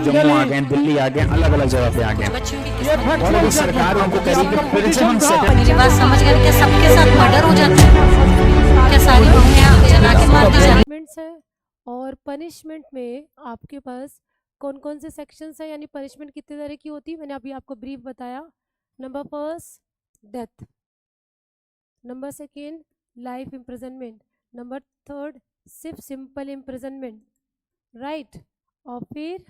जम्मू आ गए, दिल्ली आ गए, अलग अलग जगह पे आ गए, और अभी सरकार उनको कह रही है कि फिर से हम मेरी बात समझ गए? क्या सबके साथ मर्डर हो जाता है? क्या सारी बहुएं जला के मार दी जाती पनिशमेंट्स है, और पनिशमेंट में आपके पास कौन कौन से सेक्शंस हैं, यानी पनिशमेंट कितने तरह की होती है, मैंने अभी आपको ब्रीफ बताया। Number first death, number second life imprisonment, number third सिर्फ सिंपल इम्प्रिजनमेंट, राइट, और फिर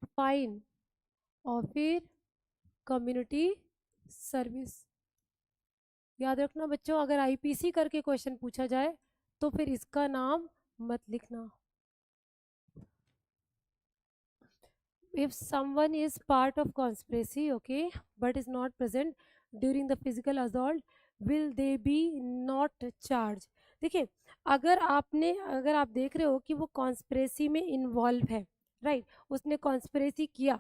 फाइन, और फिर कम्युनिटी सर्विस। याद रखना बच्चों, अगर आईपीसी करके क्वेश्चन पूछा जाए तो फिर इसका नाम मत लिखना। If someone is part of conspiracy, okay, but is not present during the physical assault, will they be not charged? देखिए, अगर आप देख रहे हो कि वो कॉन्स्पिरेसी में इन्वॉल्व है, राइट, उसने कॉन्स्पिरेसी किया,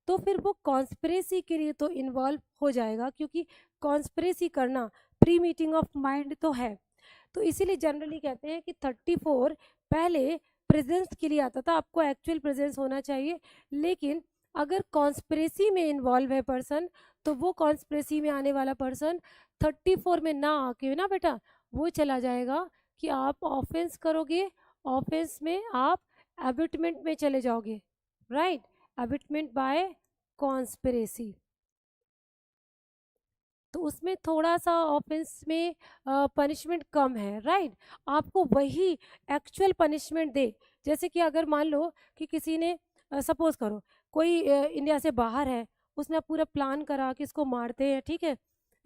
तो फिर वो कॉन्स्पिरेसी के लिए तो इन्वॉल्व हो जाएगा, क्योंकि कॉन्स्पिरेसी करना प्री मीटिंग ऑफ माइंड तो है। तो इसीलिए जनरली कहते हैं कि 34 पहले प्रेजेंस के लिए आता था, आपको एक्चुअल प्रेजेंस होना चाहिए, लेकिन अगर कॉन्स्पिरेसी में इन्वॉल्व है पर्सन, तो वो कॉन्स्पिरेसी में आने वाला पर्सन 34 में ना आके ना बेटा वो चला जाएगा कि आप ऑफेंस करोगे, ऑफेंस में आप एबिटमेंट में चले जाओगे, राइट, एबिटमेंट बाय कॉन्स्पिरेसी। तो उसमें थोड़ा सा ऑफेंस में पनिशमेंट कम है, राइट, आपको वही एक्चुअल पनिशमेंट दे। जैसे कि अगर मान लो कि किसी ने सपोज करो कोई इंडिया से बाहर है, उसने पूरा प्लान करा कि इसको मारते हैं, ठीक है,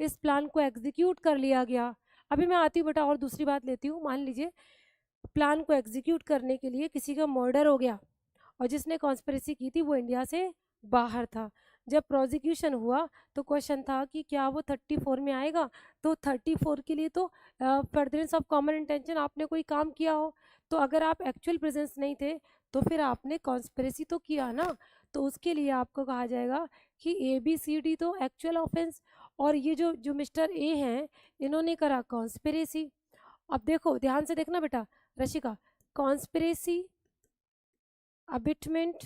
इस प्लान को एग्जीक्यूट कर लिया गया। अभी मैं आती हूँ बेटा और दूसरी बात लेती हूँ। मान लीजिए प्लान को एग्जीक्यूट करने के लिए किसी का मर्डर हो गया, और जिसने कॉन्स्पिरेसी की थी वो इंडिया से बाहर था। जब प्रोसिक्यूशन हुआ तो क्वेश्चन था कि क्या वो 34 में आएगा, तो 34 के लिए तो फर्दरेंस ऑफ कॉमन इंटेंशन, आपने कोई काम किया हो, तो अगर आप एक्चुअल प्रेजेंस नहीं थे तो फिर आपने कॉन्स्पिरेसी तो किया ना, तो उसके लिए आपको कहा जाएगा कि ABCD तो एक्चुअल ऑफेंस, और ये जो मिस्टर ए हैं इन्होंने करा कॉन्स्पिरेसी। अब देखो ध्यान से देखना बेटा रशिका, कॉन्स्पिरेसी, अबिटमेंट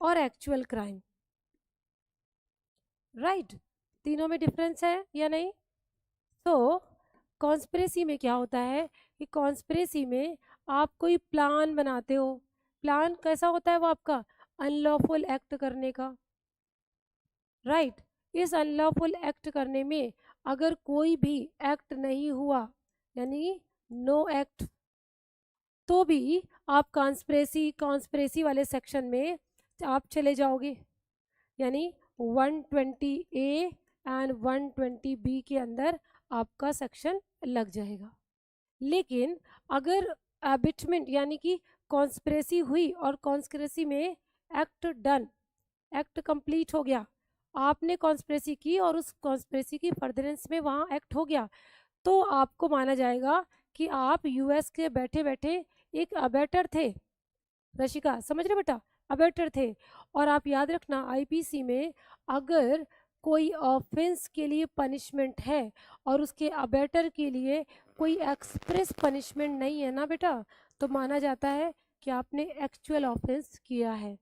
और एक्चुअल क्राइम, राइट, तीनों में डिफरेंस है या नहीं? तो कॉन्स्पिरेसी में क्या होता है कि कॉन्स्पिरेसी में आप कोई प्लान बनाते हो, प्लान कैसा होता है वो आपका अनलॉफुल एक्ट करने का, राइट, इस अनलॉफुल एक्ट करने में अगर कोई भी एक्ट नहीं हुआ, यानी नो एक्ट, तो भी आप कॉन्स्पिरेसी वाले सेक्शन में आप चले जाओगे, यानी 120A एंड 120B के अंदर आपका सेक्शन लग जाएगा। लेकिन अगर एबिटमेंट यानी कि कॉन्स्पिरेसी हुई और कॉन्स्पिरेसी में एक्ट डन, एक्ट कंप्लीट हो गया, आपने कॉन्स्पिरेसी की और उस कॉन्स्पिरेसी की फर्दरेंस में वहाँ एक्ट हो गया, तो आपको माना जाएगा कि आप US के बैठे बैठे एक अबेटर थे। रशिका समझ रहे बेटा, अबेटर थे। और आप याद रखना आईपीसी में अगर कोई ऑफेंस के लिए पनिशमेंट है और उसके अबेटर के लिए कोई एक्सप्रेस पनिशमेंट नहीं है ना बेटा, तो माना जाता है कि आपने एक्चुअल ऑफेंस किया है।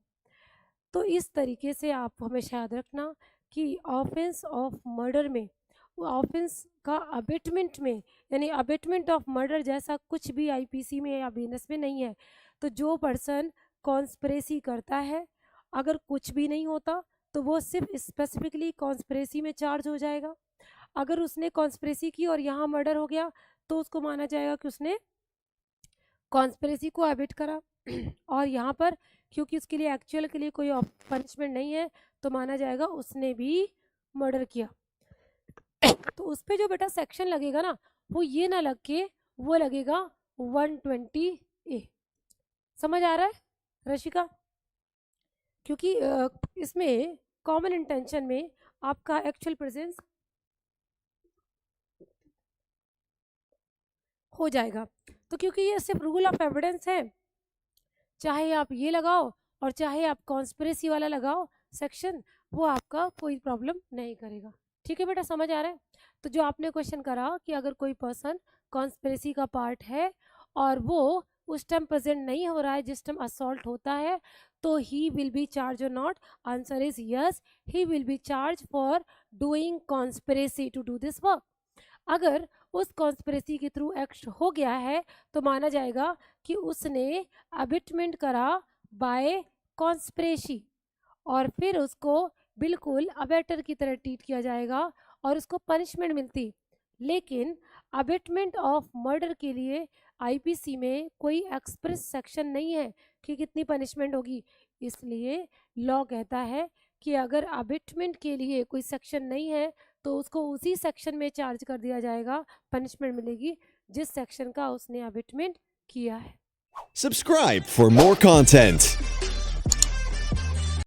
तो इस तरीके से आप हमेशा याद रखना कि ऑफेंस ऑफ मर्डर में, ऑफेंस का अबेटमेंट में, यानी अबेटमेंट ऑफ मर्डर जैसा कुछ भी आईपीसी में या बीएनएस में नहीं है। तो जो पर्सन कॉन्स्पिरेसी करता है, अगर कुछ भी नहीं होता तो वो सिर्फ स्पेसिफिकली कॉन्स्पिरेसी में चार्ज हो जाएगा। अगर उसने कॉन्स्पिरेसी की और यहाँ मर्डर हो गया तो उसको माना जाएगा कि उसने कॉन्स्पिरेसी को अबिट करा और यहाँ पर क्योंकि उसके लिए एक्चुअल के लिए कोई पनिशमेंट नहीं है तो माना जाएगा उसने भी मर्डर किया। तो उस पर जो बेटा सेक्शन लगेगा ना, वो ये ना लग के वो लगेगा 120A। समझ आ रहा है रशिका? क्योंकि इसमें कॉमन इंटेंशन में आपका एक्चुअल प्रेजेंस हो जाएगा। तो क्योंकि ये सिर्फ रूल ऑफ एविडेंस है, चाहे आप ये लगाओ और चाहे आप कॉन्स्पिरेसी वाला लगाओ सेक्शन, वो आपका कोई प्रॉब्लम नहीं करेगा। ठीक है बेटा, समझ आ रहा है? तो जो आपने क्वेश्चन करा कि अगर कोई पर्सन कॉन्स्पिरेसी का पार्ट है और वो उस टाइम प्रेजेंट नहीं हो रहा है जिस टाइम असॉल्ट होता है, तो ही विल बी चार्ज और not? Answer is yes, he will be charge for doing conspiracy to do this work. अगर उस कॉन्स्पिरेसी के थ्रू एक्ट हो गया है तो माना जाएगा कि उसने अबिटमेंट करा बाय कॉन्स्पिरेसी, और फिर उसको बिल्कुल अबेटर की तरह ट्रीट किया जाएगा और उसको पनिशमेंट मिलती। लेकिन अबेटमेंट ऑफ मर्डर के लिए आईपीसी में कोई एक्सप्रेस सेक्शन नहीं है कि कितनी पनिशमेंट होगी, इसलिए लॉ कहता है कि अगर अबेटमेंट के लिए कोई सेक्शन नहीं है तो उसको उसी सेक्शन में चार्ज कर दिया जाएगा, पनिशमेंट मिलेगी जिस सेक्शन का उसने अबेटमेंट किया है। Subscribe for more content.